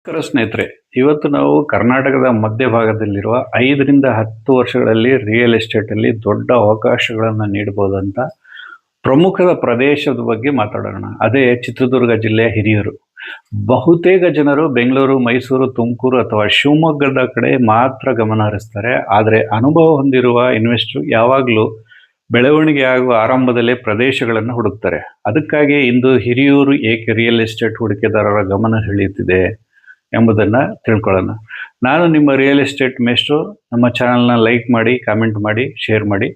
ನಮಸ್ಕಾರ ಸ್ನೇಹಿತರೆ. ಇವತ್ತು ನಾವು ಕರ್ನಾಟಕದ ಮಧ್ಯಭಾಗದಲ್ಲಿರುವ 5ರಿಂದ 10 ವರ್ಷಗಳಲ್ಲಿ ರಿಯಲ್ ಎಸ್ಟೇಟಲ್ಲಿ ದೊಡ್ಡ ಅವಕಾಶಗಳನ್ನು ನೀಡಬಹುದಂತ ಪ್ರಮುಖದ ಪ್ರದೇಶದ ಬಗ್ಗೆ ಮಾತಾಡೋಣ. ಅದೇ ಚಿತ್ರದುರ್ಗ ಜಿಲ್ಲೆಯ ಹಿರಿಯೂರು. ಬಹುತೇಕ ಜನರು ಬೆಂಗಳೂರು, ಮೈಸೂರು, ತುಮಕೂರು ಅಥವಾ ಶಿವಮೊಗ್ಗದ ಕಡೆ ಮಾತ್ರ ಗಮನ ಹರಿಸ್ತಾರೆ. ಆದರೆ ಅನುಭವ ಹೊಂದಿರುವ ಇನ್ವೆಸ್ಟರ್ ಯಾವಾಗಲೂ ಬೆಳವಣಿಗೆ ಆಗುವ ಆರಂಭದಲ್ಲೇ ಪ್ರದೇಶಗಳನ್ನು ಹುಡುಕ್ತಾರೆ. ಅದಕ್ಕಾಗಿ ಇಂದು ಹಿರಿಯೂರು ಏಕೆ ರಿಯಲ್ ಎಸ್ಟೇಟ್ ಹೂಡಿಕೆದಾರರ ಗಮನ ಸೆಳೆಯುತ್ತಿದೆ ಎಂಬುದನ್ನು ತಿಳ್ಕೊಳ್ಳೋಣ. ನಾನು ನಿಮ್ಮ ರಿಯಲ್ ಎಸ್ಟೇಟ್ ಮೇಷ್ಟ್ರು. ನಮ್ಮ ಚಾನಲ್ನ ಲೈಕ್ ಮಾಡಿ, ಕಾಮೆಂಟ್ ಮಾಡಿ, ಶೇರ್ ಮಾಡಿ.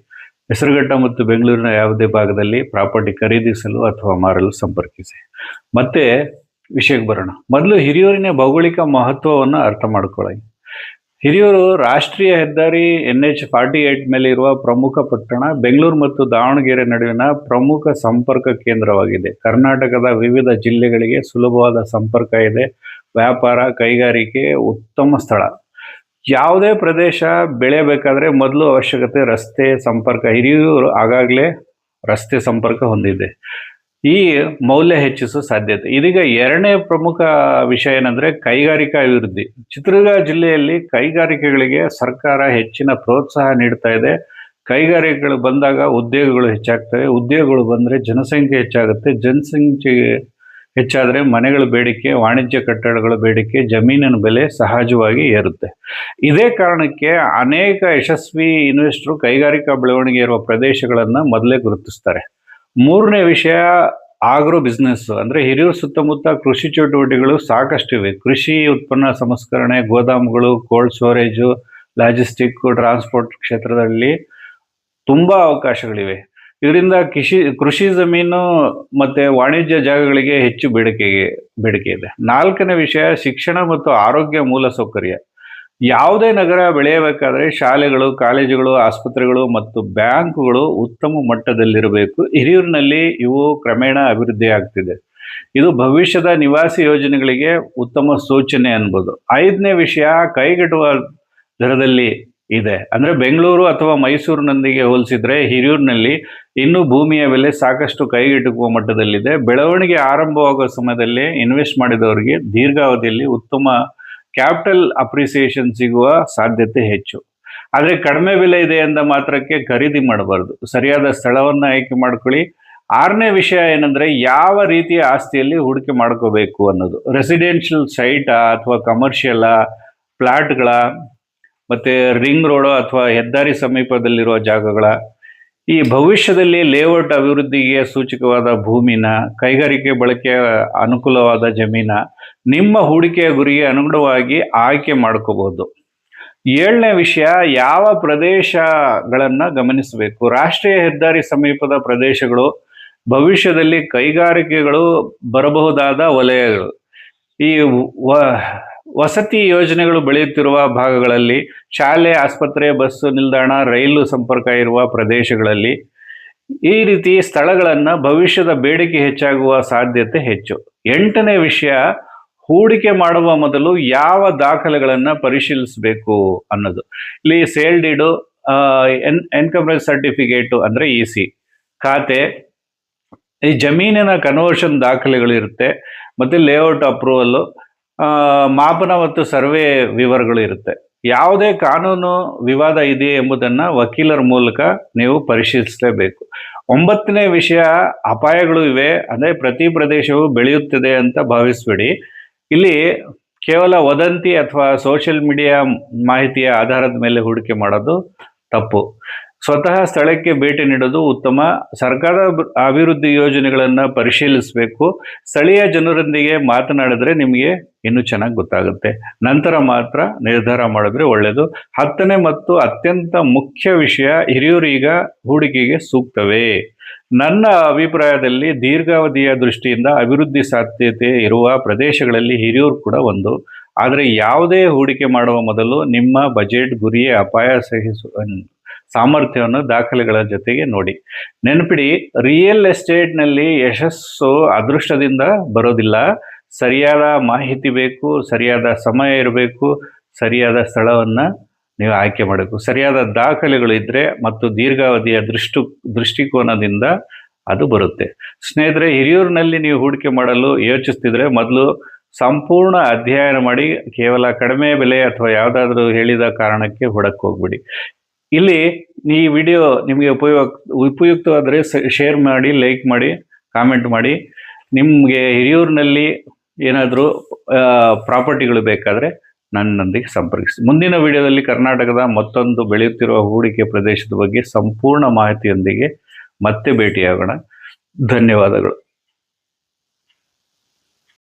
ಹೆಸರುಘಟ್ಟ ಮತ್ತು ಬೆಂಗಳೂರಿನ ಯಾವುದೇ ಭಾಗದಲ್ಲಿ ಪ್ರಾಪರ್ಟಿ ಖರೀದಿಸಲು ಅಥವಾ ಮಾರಲು ಸಂಪರ್ಕಿಸಿ. ಮತ್ತೆ ವಿಷಯಕ್ಕೆ ಬರೋಣ. ಮೊದಲು ಹಿರಿಯೂರಿನ ಭೌಗೋಳಿಕ ಮಹತ್ವವನ್ನು ಅರ್ಥ ಮಾಡ್ಕೊಳ್ಳಿ. ಹಿರಿಯೂರು ರಾಷ್ಟ್ರೀಯ ಹೆದ್ದಾರಿ NH-48 ಮೇಲೆ ಇರುವ ಪ್ರಮುಖ ಪಟ್ಟಣ. ಬೆಂಗಳೂರು ಮತ್ತು ದಾವಣಗೆರೆ ನಡುವಿನ ಪ್ರಮುಖ ಸಂಪರ್ಕ ಕೇಂದ್ರವಾಗಿದೆ. ಕರ್ನಾಟಕದ ವಿವಿಧ ಜಿಲ್ಲೆಗಳಿಗೆ ಸುಲಭವಾದ ಸಂಪರ್ಕ ಇದೆ. ವ್ಯಾಪಾರ, ಕೈಗಾರಿಕೆ ಉತ್ತಮ ಸ್ಥಳ. ಯಾವುದೇ ಪ್ರದೇಶ ಬೆಳೆಯಬೇಕಾದ್ರೆ ಮೊದಲು ಅವಶ್ಯಕತೆ ರಸ್ತೆ ಸಂಪರ್ಕ. ಹಿರಿಯೂರು ಆಗಾಗಲೇ ರಸ್ತೆ ಸಂಪರ್ಕ ಹೊಂದಿದೆ. ಈ ಮೌಲ್ಯ ಹೆಚ್ಚಿಸುವ ಸಾಧ್ಯತೆ. ಇದೀಗ ಎರಡನೇ ಪ್ರಮುಖ ವಿಷಯ ಏನಂದ್ರೆ ಕೈಗಾರಿಕಾ ಅಭಿವೃದ್ಧಿ. ಚಿತ್ರದುರ್ಗ ಜಿಲ್ಲೆಯಲ್ಲಿ ಕೈಗಾರಿಕೆಗಳಿಗೆ ಸರ್ಕಾರ ಹೆಚ್ಚಿನ ಪ್ರೋತ್ಸಾಹ ನೀಡ್ತಾ ಇದೆ. ಕೈಗಾರಿಕೆಗಳು ಬಂದಾಗ ಉದ್ಯೋಗಗಳು ಹೆಚ್ಚಾಗ್ತವೆ. ಉದ್ಯೋಗಗಳು ಬಂದರೆ ಜನಸಂಖ್ಯೆ ಹೆಚ್ಚಾಗುತ್ತೆ. ಜನಸಂಖ್ಯೆ ಹೆಚ್ಚಾದರೆ ಮನೆಗಳ ಬೇಡಿಕೆ, ವಾಣಿಜ್ಯ ಕಟ್ಟಡಗಳ ಬೇಡಿಕೆ, ಜಮೀನಿನ ಬೆಲೆ ಸಹಜವಾಗಿ ಏರುತ್ತೆ. ಇದೇ ಕಾರಣಕ್ಕೆ ಅನೇಕ ಯಶಸ್ವಿ ಇನ್ವೆಸ್ಟರು ಕೈಗಾರಿಕಾ ಬೆಳವಣಿಗೆ ಇರುವ ಪ್ರದೇಶಗಳನ್ನು ಮೊದಲೇ ಗುರುತಿಸ್ತಾರೆ. ಮೂರನೇ ವಿಷಯ ಆಗ್ರೋ ಬಿಸ್ನೆಸ್. ಅಂದರೆ ಹಿರಿಯೂರು ಸುತ್ತಮುತ್ತ ಕೃಷಿ ಚಟುವಟಿಕೆಗಳು ಸಾಕಷ್ಟಿವೆ. ಕೃಷಿ ಉತ್ಪನ್ನ ಸಂಸ್ಕರಣೆ, ಗೋದಾಮುಗಳು, ಕೋಲ್ಡ್ ಸ್ಟೋರೇಜು, ಲಾಜಿಸ್ಟಿಕ್, ಟ್ರಾನ್ಸ್ಪೋರ್ಟ್ ಕ್ಷೇತ್ರದಲ್ಲಿ ತುಂಬ ಅವಕಾಶಗಳಿವೆ. ಇದರಿಂದ ಕೃಷಿ ಜಮೀನು ಮತ್ತು ವಾಣಿಜ್ಯ ಜಾಗಗಳಿಗೆ ಹೆಚ್ಚು ಬೇಡಿಕೆ ಇದೆ. ನಾಲ್ಕನೇ ವಿಷಯ ಶಿಕ್ಷಣ ಮತ್ತು ಆರೋಗ್ಯ ಮೂಲಸೌಕರ್ಯ. ಯಾವುದೇ ನಗರ ಬೆಳೆಯಬೇಕಾದ್ರೆ ಶಾಲೆಗಳು, ಕಾಲೇಜುಗಳು, ಆಸ್ಪತ್ರೆಗಳು ಮತ್ತು ಬ್ಯಾಂಕುಗಳು ಉತ್ತಮ ಮಟ್ಟದಲ್ಲಿರಬೇಕು. ಹಿರಿಯೂರಿನಲ್ಲಿ ಇವು ಕ್ರಮೇಣ ಅಭಿವೃದ್ಧಿ ಆಗ್ತಿದೆ. ಇದು ಭವಿಷ್ಯದ ನಿವಾಸಿ ಯೋಜನೆಗಳಿಗೆ ಉತ್ತಮ ಸೂಚನೆ ಅನ್ಬೋದು. ಐದನೇ ವಿಷಯ ಕೈಗೆಟುವ ದರದಲ್ಲಿ ಇದೆ. ಅಂದರೆ ಬೆಂಗಳೂರು ಅಥವಾ ಮೈಸೂರಿನೊಂದಿಗೆ ಹೋಲಿಸಿದ್ರೆ ಹಿರಿಯೂರಿನಲ್ಲಿ ಇನ್ನೂ ಭೂಮಿಯ ಬೆಲೆ ಸಾಕಷ್ಟು ಕೈಗೆಟುಕುವ ಮಟ್ಟದಲ್ಲಿದೆ. ಬೆಳವಣಿಗೆ ಆರಂಭವಾಗುವ ಸಮಯದಲ್ಲಿ ಇನ್ವೆಸ್ಟ್ ಮಾಡಿದವರಿಗೆ ದೀರ್ಘಾವಧಿಯಲ್ಲಿ ಉತ್ತಮ ಕ್ಯಾಪಿಟಲ್ ಅಪ್ರಿಸಿಯೇಷನ್ ಸಿಗುವ ಸಾಧ್ಯತೆ ಹೆಚ್ಚು. ಆದರೆ ಕಡಿಮೆ ಬೆಲೆ ಇದೆ ಎಂದ ಮಾತ್ರಕ್ಕೆ ಖರೀದಿ ಮಾಡಬಾರ್ದು. ಸರಿಯಾದ ಸ್ಥಳವನ್ನು ಆಯ್ಕೆ ಮಾಡ್ಕೊಳ್ಳಿ. ಆರನೇ ವಿಷಯ ಏನಂದ್ರೆ ಯಾವ ರೀತಿಯ ಆಸ್ತಿಯಲ್ಲಿ ಹೂಡಿಕೆ ಮಾಡ್ಕೋಬೇಕು ಅನ್ನೋದು. ರೆಸಿಡೆನ್ಷಿಯಲ್ ಸೈಟಾ ಅಥವಾ ಕಮರ್ಷಿಯಲ್ ಪ್ಲಾಟ್ಗಳ, ಮತ್ತೆ ರಿಂಗ್ ರೋಡ್ ಅಥವಾ ಹೆದ್ದಾರಿ ಸಮೀಪದಲ್ಲಿರುವ ಜಾಗಗಳ, ಈ ಭವಿಷ್ಯದಲ್ಲಿ ಲೇಔಟ್ ಅಭಿವೃದ್ಧಿಗೆ ಸೂಚಕವಾದ ಭೂಮಿನ, ಕೈಗಾರಿಕೆ ಬಳಕೆಯ ಅನುಕೂಲವಾದ ಜಮೀನ, ನಿಮ್ಮ ಹೂಡಿಕೆಯ ಗುರಿಗೆ ಅನುಗುಣವಾಗಿ ಆಯ್ಕೆ ಮಾಡ್ಕೋಬಹುದು. ಏಳನೇ ವಿಷಯ ಯಾವ ಪ್ರದೇಶಗಳನ್ನು ಗಮನಿಸಬೇಕು. ರಾಷ್ಟ್ರೀಯ ಹೆದ್ದಾರಿ ಸಮೀಪದ ಪ್ರದೇಶಗಳು, ಭವಿಷ್ಯದಲ್ಲಿ ಕೈಗಾರಿಕೆಗಳು ಬರಬಹುದಾದ ವಲಯಗಳು, ಈ ವಸತಿ ಯೋಜನೆಗಳು ಬೆಳೆಯುತ್ತಿರುವ ಭಾಗಗಳಲ್ಲಿ, ಶಾಲೆ, ಆಸ್ಪತ್ರೆ, ಬಸ್ಸು ನಿಲ್ದಾಣ, ರೈಲು ಸಂಪರ್ಕ ಇರುವ ಪ್ರದೇಶಗಳಲ್ಲಿ, ಈ ರೀತಿ ಸ್ಥಳಗಳನ್ನು ಭವಿಷ್ಯದ ಬೇಡಿಕೆ ಹೆಚ್ಚಾಗುವ ಸಾಧ್ಯತೆ ಹೆಚ್ಚು. ಎಂಟನೇ ವಿಷಯ ಹೂಡಿಕೆ ಮಾಡುವ ಮೊದಲು ಯಾವ ದಾಖಲೆಗಳನ್ನು ಪರಿಶೀಲಿಸಬೇಕು ಅನ್ನೋದು. ಇಲ್ಲಿ ಸೇಲ್ ಡೀಡು, ಎನ್ಕಮ್ ಸರ್ಟಿಫಿಕೇಟು ಅಂದರೆ EC, ಖಾತೆ, ಈ ಜಮೀನಿನ ಕನ್ವರ್ಷನ್ ದಾಖಲೆಗಳಿರುತ್ತೆ, ಮತ್ತು ಲೇಔಟ್ ಅಪ್ರೂವಲ್ಲು, ಮಾಪನ ಮತ್ತು ಸರ್ವೆ ವಿವರಗಳು ಇರುತ್ತೆ. ಯಾವುದೇ ಕಾನೂನು ವಿವಾದ ಇದೆಯೇ ಎಂಬುದನ್ನು ವಕೀಲರ ಮೂಲಕ ನೀವು ಪರಿಶೀಲಿಸಲೇಬೇಕು. 9ನೇ ವಿಷಯ ಅಪಾಯಗಳು ಇವೆ. ಅಂದರೆ ಪ್ರತಿ ಪ್ರದೇಶವು ಬೆಳೆಯುತ್ತದೆ ಅಂತ ಭಾವಿಸ್ಬೇಡಿ. ಇಲ್ಲಿ ಕೇವಲ ವದಂತಿ ಅಥವಾ ಸೋಷಿಯಲ್ ಮೀಡಿಯಾ ಮಾಹಿತಿಯ ಆಧಾರದ ಮೇಲೆ ಹೂಡಿಕೆ ಮಾಡೋದು ತಪ್ಪು. ಸ್ವತಃ ಸ್ಥಳಕ್ಕೆ ಭೇಟಿ ನೀಡೋದು ಉತ್ತಮ. ಸರ್ಕಾರದ ಅಭಿವೃದ್ಧಿ ಯೋಜನೆಗಳನ್ನು ಪರಿಶೀಲಿಸಬೇಕು. ಸ್ಥಳೀಯ ಜನರೊಂದಿಗೆ ಮಾತನಾಡಿದ್ರೆ ನಿಮಗೆ ಇನ್ನೂ ಚೆನ್ನಾಗಿ ಗೊತ್ತಾಗುತ್ತೆ. ನಂತರ ಮಾತ್ರ ನಿರ್ಧಾರ ಮಾಡಿದ್ರೆ ಒಳ್ಳೆಯದು. 10ನೇ ಮತ್ತು ಅತ್ಯಂತ ಮುಖ್ಯ ವಿಷಯ, ಹಿರಿಯೂರು ಈಗ ಹೂಡಿಕೆಗೆ ಸೂಕ್ತವೇ? ನನ್ನ ಅಭಿಪ್ರಾಯದಲ್ಲಿ ದೀರ್ಘಾವಧಿಯ ದೃಷ್ಟಿಯಿಂದ ಅಭಿವೃದ್ಧಿ ಸಾಧ್ಯತೆ ಇರುವ ಪ್ರದೇಶಗಳಲ್ಲಿ ಹಿರಿಯೂರು ಕೂಡ ಒಂದು. ಆದರೆ ಯಾವುದೇ ಹೂಡಿಕೆ ಮಾಡುವ ಮೊದಲು ನಿಮ್ಮ ಬಜೆಟ್, ಗುರಿ, ಅಪಾಯ ಸಹಿಸುವ ಸಾಮರ್ಥ್ಯವನ್ನು ದಾಖಲೆಗಳ ಜೊತೆಗೆ ನೋಡಿ. ನೆನಪಿಡಿ, ರಿಯಲ್ ಎಸ್ಟೇಟ್ನಲ್ಲಿ ಯಶಸ್ಸು ಅದೃಷ್ಟದಿಂದ ಬರೋದಿಲ್ಲ. ಸರಿಯಾದ ಮಾಹಿತಿ ಬೇಕು, ಸರಿಯಾದ ಸಮಯ ಇರಬೇಕು, ಸರಿಯಾದ ಸ್ಥಳವನ್ನು ನೀವು ಆಯ್ಕೆ ಮಾಡಬೇಕು. ಸರಿಯಾದ ದಾಖಲೆಗಳು ಇದ್ದರೆ ಮತ್ತು ದೀರ್ಘಾವಧಿಯ ದೃಷ್ಟಿಕೋನದಿಂದ ಅದು ಬರುತ್ತೆ. ಸ್ನೇಹಿತರೆ, ಹಿರಿಯೂರಿನಲ್ಲಿ ನೀವು ಹೂಡಿಕೆ ಮಾಡಲು ಯೋಚಿಸ್ತಿದ್ರೆ ಮೊದಲು ಸಂಪೂರ್ಣ ಅಧ್ಯಯನ ಮಾಡಿ ಕೇವಲ ಕಡಿಮೆ ಬೆಲೆ ಅಥವಾ ಯಾವುದಾದ್ರೂ ಹೇಳಿದ ಕಾರಣಕ್ಕೆ ಹುಡಕ್ ಹೋಗ್ಬಿಡಿ. ಇಲ್ಲಿ ಈ ವಿಡಿಯೋ ನಿಮಗೆ ಉಪಯುಕ್ತವಾದರೆ ಶೇರ್ ಮಾಡಿ, ಲೈಕ್ ಮಾಡಿ, ಕಾಮೆಂಟ್ ಮಾಡಿ. ನಿಮಗೆ ಹಿರಿಯೂರಿನಲ್ಲಿ ಏನಾದರೂ ಪ್ರಾಪರ್ಟಿಗಳು ಬೇಕಾದರೆ ನನ್ನೊಂದಿಗೆ ಸಂಪರ್ಕಿಸಿ. ಮುಂದಿನ ವಿಡಿಯೋದಲ್ಲಿ ಕರ್ನಾಟಕದ ಮತ್ತೊಂದು ಬೆಳೆಯುತ್ತಿರುವ ಹೂಡಿಕೆ ಪ್ರದೇಶದ ಬಗ್ಗೆ ಸಂಪೂರ್ಣ ಮಾಹಿತಿಯೊಂದಿಗೆ ಮತ್ತೆ ಭೇಟಿಯಾಗೋಣ. ಧನ್ಯವಾದಗಳು.